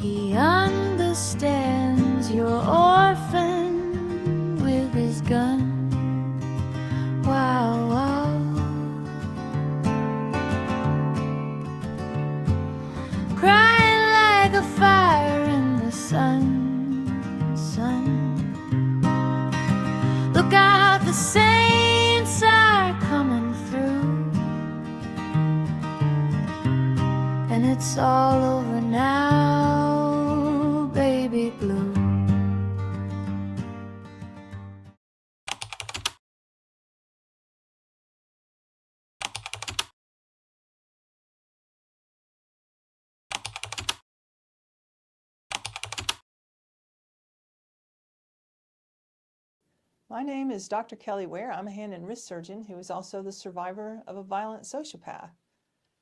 He understands your orphan with his gun. Wow, wow. Crying like a fire in the sun, sun. Look out, the saints are coming through. And it's all over now, baby blue. My name is Dr. Kelley Wear. I'm a hand and wrist surgeon who is also the survivor of a violent sociopath.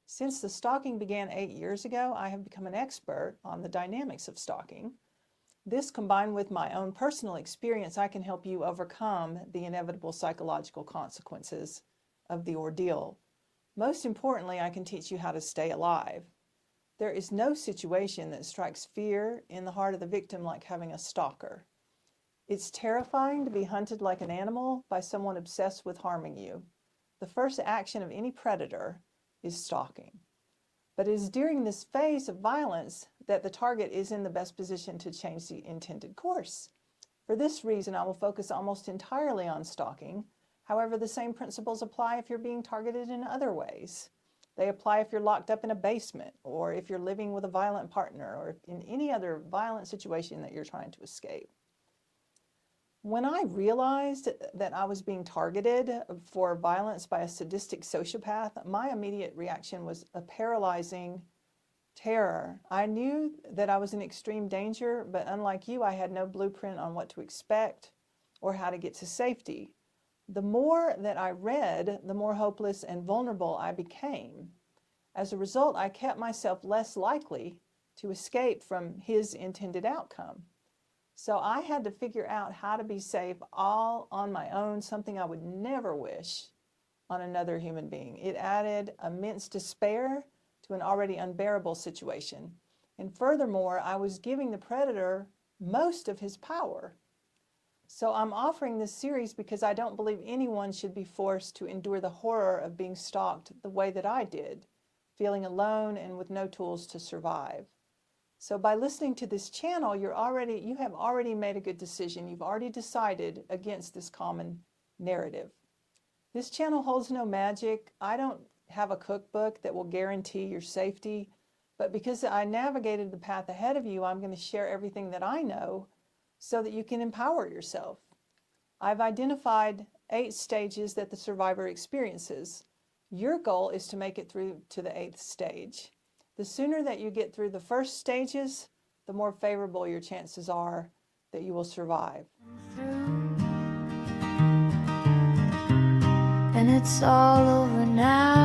Since the stalking began 8 years ago, I have become an expert on the dynamics of stalking. This, combined with my own personal experience, I can help you overcome the inevitable psychological consequences of the ordeal. Most importantly, I can teach you how to stay alive. There is no situation that strikes fear in the heart of the victim like having a stalker. It's terrifying to be hunted like an animal by someone obsessed with harming you. The first action of any predator is stalking. But it is during this phase of violence that the target is in the best position to change the intended course. For this reason, I will focus almost entirely on stalking. However, the same principles apply if you're being targeted in other ways. They apply if you're locked up in a basement, or if you're living with a violent partner, or in any other violent situation that you're trying to escape. When I realized that I was being targeted for violence by a sadistic sociopath, my immediate reaction was a paralyzing terror. I knew that I was in extreme danger, but unlike you, I had no blueprint on what to expect or how to get to safety. The more that I read, the more hopeless and vulnerable I became. As a result, I kept myself less likely to escape from his intended outcome. So I had to figure out how to be safe all on my own, something I would never wish on another human being. It added immense despair to an already unbearable situation. And furthermore, I was giving the predator most of his power. So I'm offering this series because I don't believe anyone should be forced to endure the horror of being stalked the way that I did, feeling alone and with no tools to survive. So by listening to this channel, you have already made a good decision. You've already decided against this common narrative. This channel holds no magic. I don't have a cookbook that will guarantee your safety, but because I navigated the path ahead of you, I'm going to share everything that I know so that you can empower yourself. I've identified 8 stages that the survivor experiences. Your goal is to make it through to the 8th stage. The sooner that you get through the first stages, the more favorable your chances are that you will survive. And it's all over now.